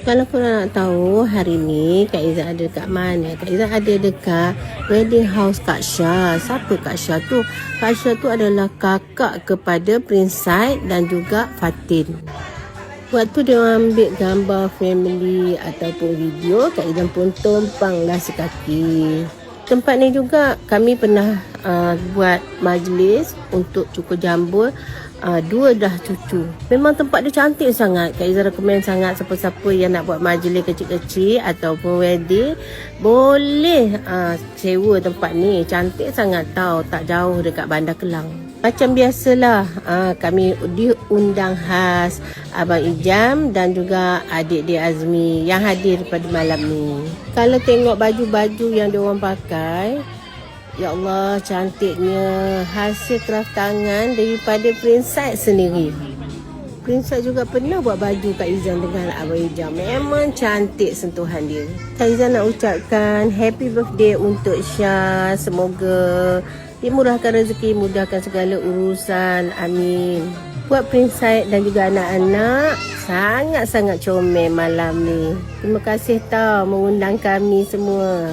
Kalau korang nak tahu hari ni Kak Izzat ada dekat mana? Kak Izzat ada dekat wedding house Kak Syah. Siapa Kak Syah tu? Kak Syah tu adalah kakak kepada Prince Said dan juga Fatin. Waktu dia ambil gambar family ataupun video, Kak Izzat pun tumpanglah sekaki. Tempat ni juga kami pernah buat majlis untuk cukur jambul. 2 dah cucu. Memang tempat dia cantik sangat. Kak Izzat recommend sangat siapa-siapa yang nak buat majlis kecil-kecil ataupun wedding, boleh sewa tempat ni. Cantik sangat tau, tak jauh dekat Bandar Kelang. Macam biasalah, kami diundang khas Abang Ijam dan juga adik dia Azmi yang hadir pada malam ni. Kalau tengok baju-baju yang diorang pakai, ya Allah, cantiknya. Hasil craft tangan daripada Prince Said sendiri. Prince Said juga pernah buat baju Kak Izzat dengan Abang Ijam. Memang cantik sentuhan dia. Kak Izzat nak ucapkan happy birthday untuk Syah. Semoga dimurahkan rezeki, mudahkan segala urusan. Amin. Buat Prince Said dan juga anak-anak, sangat-sangat comel malam ni. Terima kasih tau mengundang kami semua.